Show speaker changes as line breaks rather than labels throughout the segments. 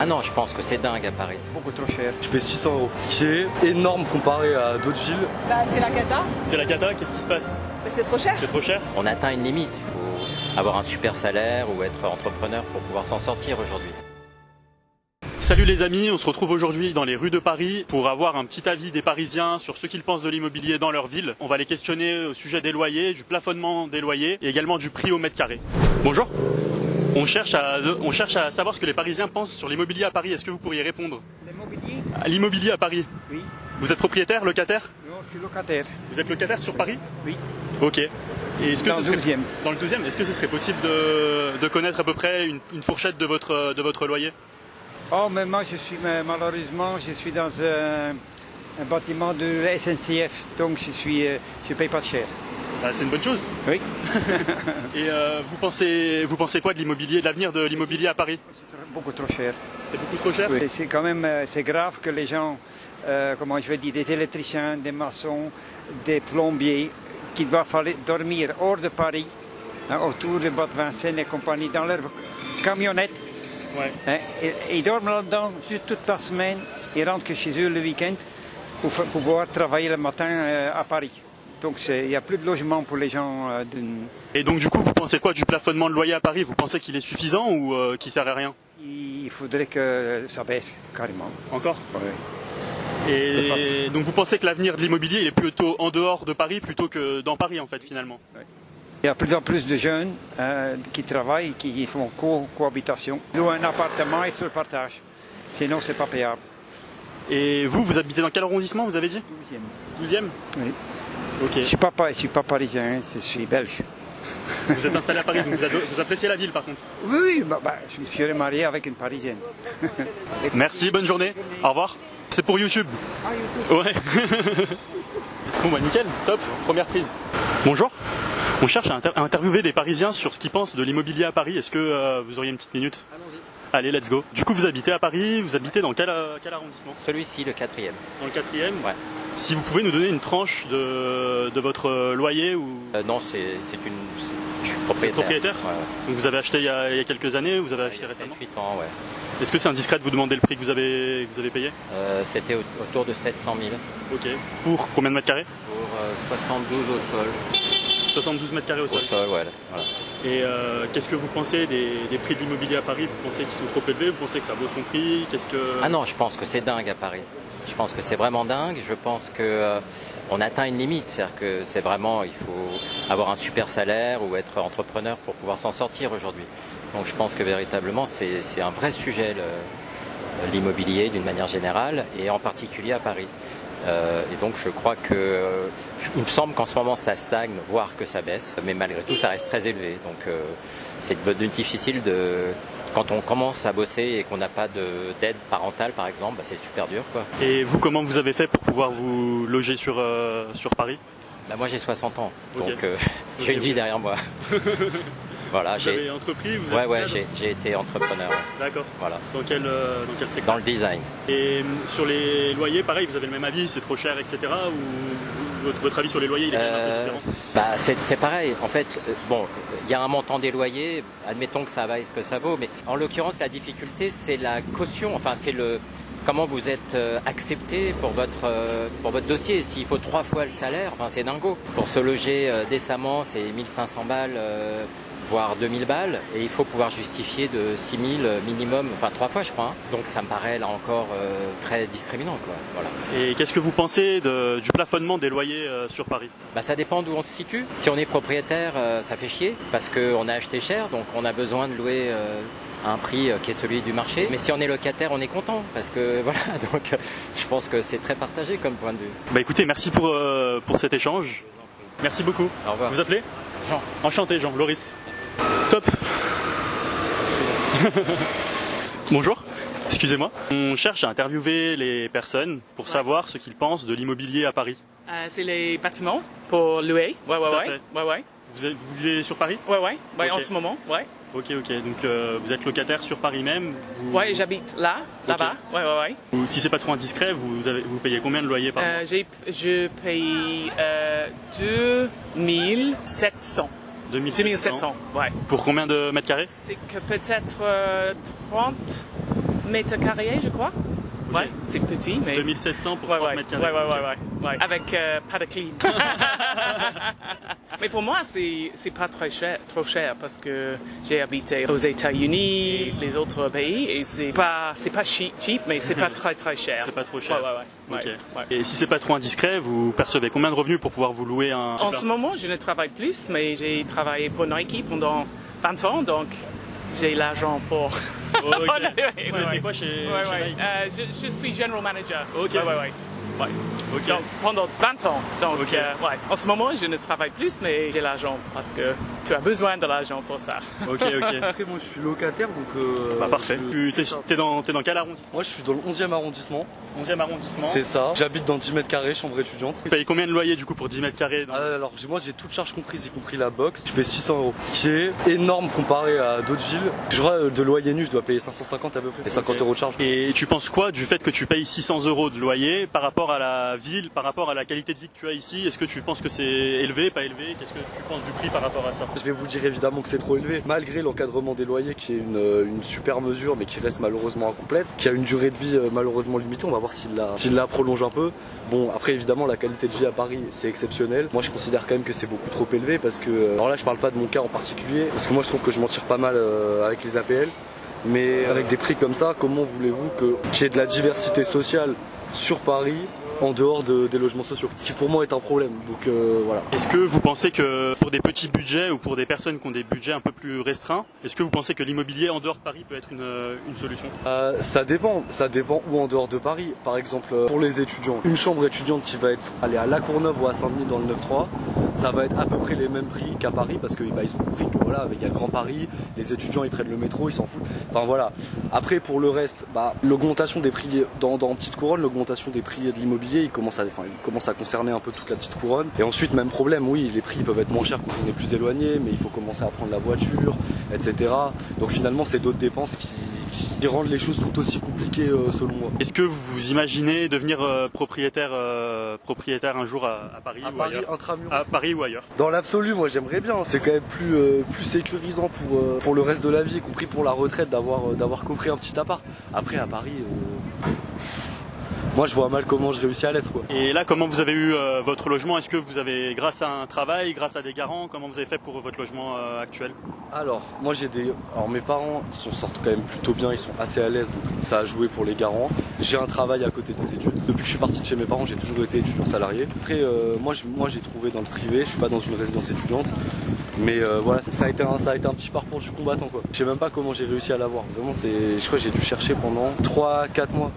Ah non, je pense que c'est dingue à Paris.
Beaucoup trop cher.
Je paie 600 €, ce qui est énorme comparé à d'autres villes.
Bah, c'est la cata.
C'est la cata, qu'est-ce qui se passe?
Mais c'est trop cher.
C'est trop cher?
On atteint une limite. Il faut avoir un super salaire ou être entrepreneur pour pouvoir s'en sortir aujourd'hui.
Salut les amis, on se retrouve aujourd'hui dans les rues de Paris pour avoir un petit avis des Parisiens sur ce qu'ils pensent de l'immobilier dans leur ville. On va les questionner au sujet des loyers, du plafonnement des loyers et également du prix au mètre carré. Bonjour. On cherche à savoir ce que les Parisiens pensent sur l'immobilier à Paris. Est-ce que vous pourriez répondre?
L'immobilier?
L'immobilier à Paris.
Oui.
Vous êtes propriétaire, locataire?
Non, je suis locataire.
Vous êtes locataire sur Paris?
Oui.
Ok. Et est-ce que
Dans le 12e.
Dans le 12e, est-ce que ce serait possible de connaître à peu près une fourchette de votre loyer?
Oh, mais moi, malheureusement, je suis dans un bâtiment de la SNCF, donc je paye pas cher.
Ah, c'est une bonne chose.
Oui.
Et vous pensez quoi de l'immobilier, de l'avenir de l'immobilier à Paris?
Beaucoup trop cher.
C'est beaucoup trop cher?
Oui. C'est quand même c'est grave que les gens, comment je vais dire, des électriciens, des maçons, des plombiers, qui doivent aller dormir hors de Paris, hein, autour de Bois de Vincennes et compagnie, dans leur camionnette.
Ouais.
Hein, et ils dorment là-dedans toute la semaine. Ils rentrent que chez eux le week-end pour pouvoir travailler le matin à Paris. Donc il n'y a plus de logement pour les gens.
Et donc du coup, vous pensez quoi du plafonnement de loyer à Paris? Vous pensez qu'il est suffisant ou qu'il sert à rien?
Il faudrait que ça baisse carrément.
Encore?
Ouais.
Et donc vous pensez que l'avenir de l'immobilier il est plutôt en dehors de Paris plutôt que dans Paris en fait finalement?
Ouais. Il y a de plus en plus de jeunes qui travaillent, qui font cohabitation. Nous, un appartement, ils se le partagent. Sinon, c'est pas payable.
Et vous habitez dans quel arrondissement vous avez dit?
12e.
12e?
Oui.
Ok.
Je suis pas parisien, hein, je suis belge.
Vous êtes installé à Paris, donc vous appréciez la ville par contre?
Oui, je suis marié avec une parisienne.
Merci, bonne journée. Au revoir. C'est pour YouTube.
Ah, YouTube.
Ouais. Bon bah nickel, top, première prise. Bonjour. On cherche à interviewer des Parisiens sur ce qu'ils pensent de l'immobilier à Paris. Est-ce que vous auriez une petite minute?
Allons-y.
Allez, let's go. Du coup, vous habitez à Paris, vous habitez dans quel arrondissement?
Celui-ci, le 4e.
Dans le 4e?
Ouais.
Si vous pouvez nous donner une tranche de votre loyer ou...
Non, je suis propriétaire.
Propriétaire?
Ouais.
Donc vous avez acheté il y a quelques années, vous avez acheté
Il y a
récemment?
7-8 ans, ouais.
Est-ce que c'est indiscret de vous demander le prix que vous avez payé?
C'était autour de 700 000
Ok. Pour combien de mètres carrés?
pour 72 au sol.
72 mètres carrés au
Au
sol.
sol, ouais. Voilà.
Et qu'est-ce que vous pensez des prix de l'immobilier à Paris? Vous pensez qu'ils sont trop élevés? Vous pensez que ça vaut son prix?
Ah non, je pense que c'est dingue à Paris. Je pense que c'est vraiment dingue. Je pense que on atteint une limite. C'est-à-dire que c'est vraiment, il faut avoir un super salaire ou être entrepreneur pour pouvoir s'en sortir aujourd'hui. Donc je pense que véritablement c'est un vrai sujet l'immobilier d'une manière générale et en particulier à Paris. Et donc je crois que il me semble qu'en ce moment ça stagne, voire que ça baisse, mais malgré tout ça reste très élevé. Donc c'est difficile quand on commence à bosser et qu'on n'a pas d'aide parentale par exemple, c'est super dur quoi.
Et vous, comment vous avez fait pour pouvoir vous loger sur Paris?
Moi j'ai 60 ans,
Okay.
donc j'ai une vie derrière moi. Voilà,
vous avez entrepris?
Ouais, j'ai été entrepreneur. Ouais.
D'accord.
Voilà.
Dans quel secteur?
Dans le design.
Et sur les loyers, pareil, vous avez le même avis, c'est trop cher, etc. Ou votre avis sur les loyers, il est quand même un peu différent?
C'est pareil. En fait, il y a un montant des loyers. Admettons que ça vaille ce que ça vaut, mais en l'occurrence, la difficulté, c'est la caution. Enfin, c'est comment vous êtes accepté pour votre dossier. S'il faut 3 fois le salaire, enfin, c'est dingo. Pour se loger décemment, c'est 1500 balles. Voire 2000 balles, et il faut pouvoir justifier de 6000 minimum, enfin 3 fois je crois. Hein. Donc ça me paraît là encore très discriminant quoi. Voilà.
Et qu'est-ce que vous pensez du plafonnement des loyers sur Paris?
Ça dépend d'où on se situe. Si on est propriétaire, ça fait chier parce qu'on a acheté cher, donc on a besoin de louer à un prix qui est celui du marché. Mais si on est locataire, on est content parce que voilà. Donc je pense que c'est très partagé comme point de vue.
Écoutez, merci pour cet échange. Merci beaucoup.
Au revoir.
Vous appelez?
Jean.
Enchanté Jean, Loris. Top. Bonjour, excusez-moi. On cherche à interviewer les personnes pour savoir ce qu'ils pensent de l'immobilier à Paris.
C'est les bâtiments pour louer.
Tout à fait.
Ouais.
Vous vivez sur Paris?
Ouais,
Ok.
en ce moment, ouais.
Ok, donc vous êtes locataire sur Paris même?
Ouais, j'habite là-bas. Ouais.
Ou, si c'est pas trop indiscret, vous payez combien de loyer par mois?
Je paye 2700. 2700, ouais.
Pour combien de mètres carrés?
C'est que peut-être 30 mètres carrés, je crois. Ouais, c'est petit, mais...
2700 pour 30 mètres carrés.
Ouais. Avec pas de clim. Mais pour moi, c'est pas trop cher parce que j'ai habité aux États-Unis, les autres pays, et c'est pas cheap, mais c'est pas très cher.
C'est pas trop cher.
Ouais.
Ok. Et si c'est pas trop indiscret, vous percevez combien de revenus pour pouvoir vous louer un...
En ce moment, je ne travaille plus, mais j'ai travaillé pour Nike pendant 20 ans, donc j'ai l'argent pour...
Oh, okay. Vous avez fait quoi chez Nike?
Je suis general manager.
Ok.
Ouais.
Ok.
Donc, pendant 20 ans. Donc,
Ok.
En ce moment, je ne travaille plus, mais j'ai l'argent parce que tu as besoin de l'argent pour ça.
Ok.
Après, moi, je suis locataire, donc...
Bah, parfait. T'es dans quel arrondissement?
Moi, je suis dans le 11e arrondissement.
11e arrondissement.
C'est ça. J'habite dans 10 mètres carrés, chambre étudiante.
Vous payez combien de loyer du coup pour 10 mètres carrés
Alors, moi, j'ai toutes charges comprises, y compris la box. Je paye 600 €. Ce qui est énorme comparé à d'autres villes. Je vois, de loyer nu, je dois payer 550 à peu près. Et 50 € de charge.
Et tu penses quoi du fait que tu payes 600 € de loyer par rapport à la ville, par rapport à la qualité de vie que tu as ici? Est-ce que tu penses que c'est élevé, pas élevé? Qu'est-ce que tu penses du prix par rapport à ça?
Je vais vous dire évidemment que c'est trop élevé, malgré l'encadrement des loyers qui est une super mesure mais qui reste malheureusement incomplète, qui a une durée de vie malheureusement limitée. On va voir s'il la prolonge un peu. Bon, après évidemment la qualité de vie à Paris c'est exceptionnel. Moi je considère quand même que c'est beaucoup trop élevé parce que, alors là je parle pas de mon cas en particulier, parce que moi je trouve que je m'en tire pas mal avec les APL, mais avec des prix comme ça, comment voulez-vous qu'il y ait de la diversité sociale sur Paris en dehors des logements sociaux, ce qui pour moi est un problème, donc voilà.
Est-ce que vous pensez que pour des petits budgets ou pour des personnes qui ont des budgets un peu plus restreints, est-ce que vous pensez que l'immobilier en dehors de Paris peut être une solution?
Ça dépend où en dehors de Paris. Par exemple, pour les étudiants, une chambre étudiante qui va être allée à La Courneuve ou à Saint-Denis dans le 9-3, ça va être à peu près les mêmes prix qu'à Paris parce que ils ont compris que voilà, il y a le Grand Paris, les étudiants ils prennent le métro, ils s'en foutent. Enfin voilà. Après pour le reste, l'augmentation des prix dans Petite Couronne, l'augmentation des prix de l'immobilier, il commence à concerner un peu toute la Petite Couronne. Et ensuite même problème, oui, les prix peuvent être moins chers quand on est plus éloigné, mais il faut commencer à prendre la voiture, etc. Donc finalement c'est d'autres dépenses qui rendent les choses tout aussi compliquées selon moi.
Est-ce que vous imaginez devenir propriétaire un jour à Paris ou ailleurs? À Paris ou ailleurs?
Dans l'absolu, moi j'aimerais bien. C'est quand même plus sécurisant pour le reste de la vie, y compris pour la retraite, d'avoir coffré un petit appart. Après à Paris, moi je vois mal comment je réussis à l'être, quoi.
Et là, comment vous avez eu votre logement? Est-ce que vous avez, grâce à un travail, grâce à des garants, comment vous avez fait pour votre logement actuel?
Alors, moi mes parents sortent quand même plutôt bien, ils sont assez à l'aise, donc ça a joué pour les garants. J'ai un travail à côté des études. Depuis que je suis parti de chez mes parents, j'ai toujours été étudiant salarié. Après, moi j'ai trouvé dans le privé, je suis pas dans une résidence étudiante. Mais voilà, ça a été un petit parcours du combattant, quoi. Je sais même pas comment j'ai réussi à l'avoir. Vraiment, je crois que j'ai dû chercher pendant 3-4 mois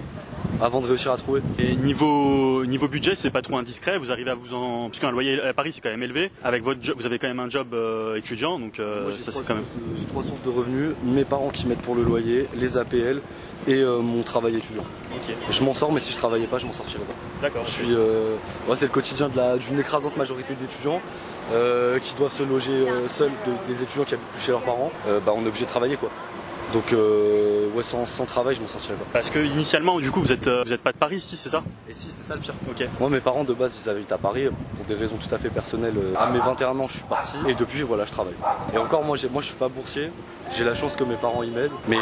avant de réussir à trouver.
Et niveau budget, c'est pas trop indiscret, vous arrivez à parce qu'un loyer à Paris c'est quand même élevé, avec votre job, vous avez quand même un job étudiant, donc ça c'est quand même...
J'ai 3 sources de revenus, mes parents qui m'aident pour le loyer, les APL et mon travail étudiant.
Okay.
Je m'en sors, mais si je travaillais pas, je m'en sortirais pas.
D'accord.
C'est le quotidien d'une écrasante majorité d'étudiants qui doivent se loger seuls, des étudiants qui habitent plus chez leurs parents. On est obligé de travailler, quoi. Donc sans travail, je m'en sortirais pas.
Parce que initialement, du coup, vous êtes pas de Paris, si c'est ça?
Et si, c'est ça le pire.
Ok.
Moi, mes parents de base, ils habitent à Paris pour des raisons tout à fait personnelles. À mes 21 ans, je suis parti et depuis, voilà, je travaille. Et encore, moi, je suis pas boursier. J'ai la chance que mes parents y m'aident, mais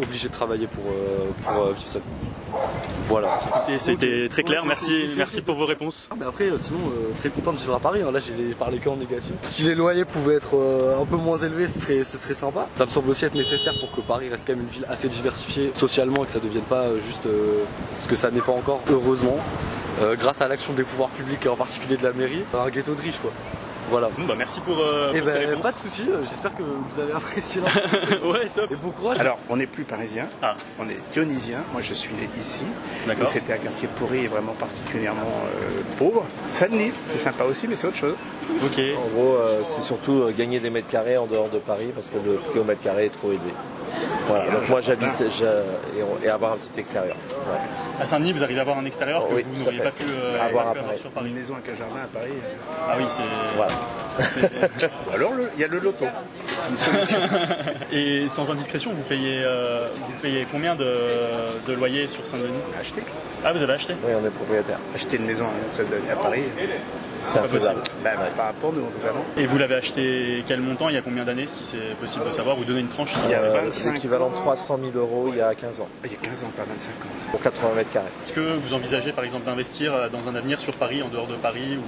obligé de travailler pour vivre seul. Voilà.
Écoutez, c'était très clair. Merci pour vos réponses.
Mais après, sinon, très content de vivre à Paris. Là, j'ai parlé que en négatif. Si les loyers pouvaient être un peu moins élevés, ce serait sympa. Ça me semble aussi être nécessaire pour que Paris reste quand même une ville assez diversifiée socialement et que ça ne devienne pas juste ce que ça n'est pas encore, heureusement, grâce à l'action des pouvoirs publics et en particulier de la mairie, un ghetto de riches, quoi. Voilà.
Bon, merci pour ces réponses.
Pas de soucis, j'espère que vous avez apprécié.
Ouais, top.
Et bon courage.
Alors, on n'est plus parisien, on est dionysien. Moi, je suis né ici.
D'accord.
C'était un quartier pourri et vraiment particulièrement pauvre. Saint-Denis, c'est sympa aussi, mais c'est autre chose.
Ok.
En gros, c'est surtout gagner des mètres carrés en dehors de Paris parce que le prix au mètre carré est trop élevé. Voilà, donc moi j'habite et avoir un petit extérieur. Ouais.
À Saint-Denis, vous arrivez à avoir un extérieur que
Oui,
vous n'auriez pas pu
avoir
sur Paris.
Une maison avec un jardin à Paris.
Ah oui, c'est...
Voilà.
Ou alors il y a le loto. C'est une solution.
Et sans indiscrétion, vous payez combien de loyer sur Saint-Denis?
Acheter.
Ah, vous avez acheté?
Oui, on est propriétaire.
Acheter une maison à Paris.
C'est infaisable.
Pas pour nous en tout cas. Non.
Et vous l'avez acheté quel montant, il y a combien d'années, si c'est possible de savoir, vous donnez une tranche?
Il y a 25
l'équivalent de
ans.
300 000 € il y a 15 ans.
Il y a 15 ans, pas 25 ans.
Pour 80 mètres carrés.
Est-ce que vous envisagez par exemple d'investir dans un avenir sur Paris, en dehors de Paris ou...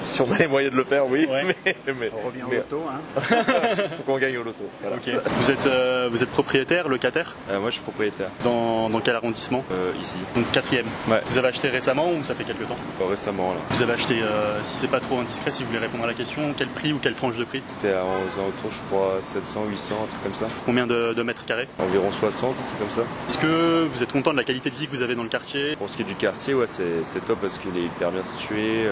Si on a les moyens de le faire, oui.
Ouais.
Mais
On revient au loto. Hein.
faut qu'on gagne au loto. Voilà.
Ok. Vous êtes propriétaire, locataire?
Moi, je suis propriétaire.
Dans quel arrondissement?
Ici.
Donc 4e.
Ouais.
Vous avez acheté récemment ou ça fait quelques temps?
Récemment, là.
Vous avez acheté, si c'est pas trop indiscret, si vous voulez répondre à la question, quel prix ou quelle tranche de prix?
C'était aux alentours, je crois, 700, 800, un truc comme ça.
Combien de mètres carrés?
Environ 60, un truc comme ça.
Est-ce que vous êtes content de la qualité de vie que vous avez dans le quartier?
Pour ce qui est du quartier, ouais, c'est top parce qu'il est hyper bien situé,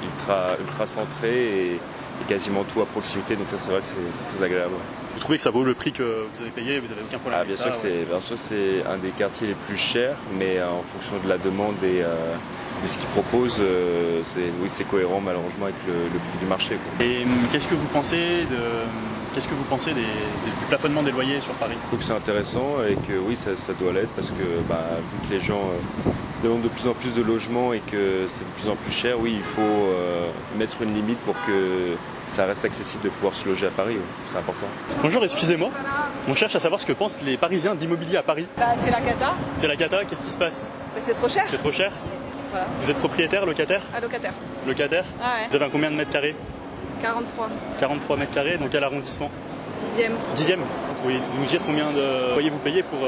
ultra centré et quasiment tout à proximité. Donc là, c'est vrai que c'est très agréable.
Vous trouvez que ça vaut le prix que vous avez payé? Vous avez aucun problème avec
Bien
ça?
sûr, c'est un des quartiers les plus chers, mais en fonction de la demande et de ce qu'ils proposent, c'est cohérent malheureusement avec le prix du marché, quoi.
Et qu'est-ce que vous pensez du plafonnement des loyers sur Paris?
Je trouve que c'est intéressant et que oui, ça doit l'être parce que vu que les gens demandent de plus en plus de logements et que c'est de plus en plus cher, oui, il faut mettre une limite pour que ça reste accessible de pouvoir se loger à Paris. Oui. C'est important.
Bonjour, excusez-moi. On cherche à savoir ce que pensent les Parisiens de l'immobilier à Paris.
C'est la cata.
C'est la cata, qu'est-ce qui se passe?
C'est trop cher.
C'est trop cher?
Voilà.
Vous êtes propriétaire, locataire?
Locataire.
Locataire?
Ah ouais.
Vous avez un combien de mètres carrés?
43.
43 mètres carrés, donc quel arrondissement?
10e.
10e. Oui, vous nous dire combien de loyer vous payez pour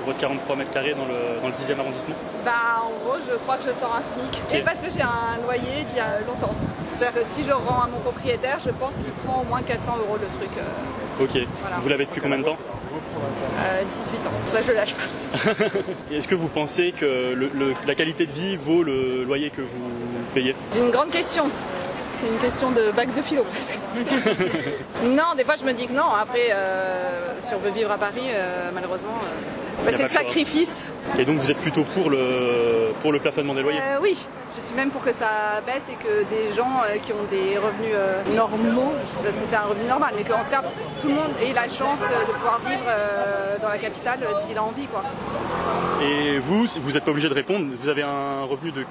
votre 43 mètres carrés dans le 10e arrondissement?
En gros, je crois que je sors un SMIC.
Okay.
Et parce que j'ai un loyer d'il y a longtemps. C'est-à-dire que si je rends à mon propriétaire, je pense qu'il prend au moins 400 € le truc.
Ok.
Voilà.
Vous l'avez depuis combien de temps?
18 ans. Ça, je lâche pas.
Est-ce que vous pensez que la qualité de vie vaut le loyer que vous payez?
J'ai une grande question. C'est une question de bac de philo presque. Non, des fois je me dis que non. Après, si on veut vivre à Paris, malheureusement, c'est le sacrifice.
Et donc vous êtes plutôt pour le plafonnement des loyers?
Oui, je suis même pour que ça baisse et que des gens qui ont des revenus normaux, parce que c'est un revenu normal, mais qu'en tout cas tout le monde ait la chance de pouvoir vivre dans la capitale s'il a envie, quoi.
Et vous n'êtes pas obligé de répondre, vous avez un revenu de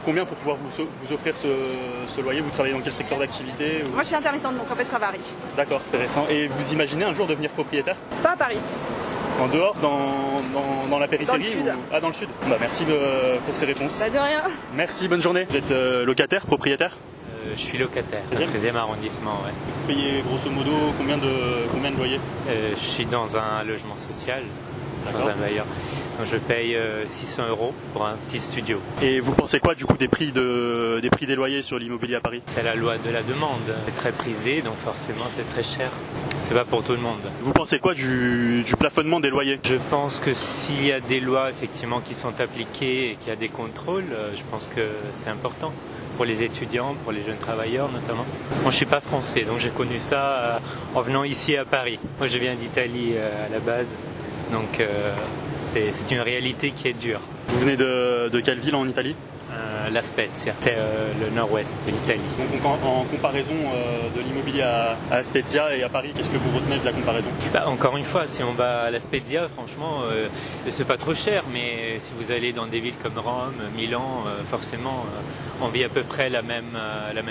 combien pour pouvoir vous offrir ce loyer? Vous travaillez dans quel secteur d'activité ou...
Moi je suis intermittente, donc en fait ça varie.
D'accord, intéressant. Et vous imaginez un jour devenir propriétaire?
Pas à Paris.
En dehors, dans la périphérie?
Dans le sud.
Dans le sud. Merci pour ces réponses.
De rien.
Merci, bonne journée. Vous êtes locataire, propriétaire?
Je suis locataire, 13e arrondissement, ouais.
Vous payez grosso modo combien de loyer?
Je suis dans un logement social, dans un bailleur. Donc je paye 600 € pour un petit studio.
Et vous pensez quoi du coup des prix des loyers sur l'immobilier à Paris?
C'est la loi de la demande. C'est très prisé, donc forcément c'est très cher. C'est pas pour tout le monde.
Vous pensez quoi du plafonnement des loyers?
Je pense que s'il y a des lois effectivement qui sont appliquées et qu'il y a des contrôles, je pense que c'est important. Pour les étudiants, pour les jeunes travailleurs notamment. Moi je suis pas français, donc j'ai connu ça en venant ici à Paris. Moi je viens d'Italie à la base, donc c'est une réalité qui est dure.
Vous venez de quelle ville en Italie?
La Spezia, c'est le nord-ouest de l'Italie.
Donc en comparaison de l'immobilier à Spezia et à Paris, qu'est-ce que vous retenez de la comparaison?
Encore une fois, si on va à la Spezia, franchement, c'est pas trop cher, mais si vous allez dans des villes comme Rome, Milan, forcément, on vit à peu près la même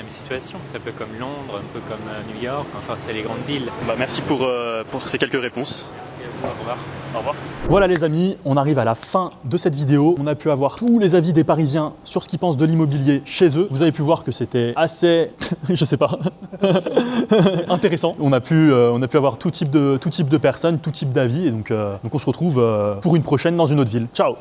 situation. C'est un peu comme Londres, un peu comme New York, enfin c'est les grandes villes.
Merci pour ces quelques réponses.
Au revoir.
Au revoir.
Voilà les amis, on arrive à la fin de cette vidéo. On a pu avoir tous les avis des Parisiens sur ce qu'ils pensent de l'immobilier chez eux. Vous avez pu voir que c'était assez, je sais pas, intéressant. On a pu avoir tout type de personnes, tout type d'avis. Et donc on se retrouve pour une prochaine dans une autre ville. Ciao!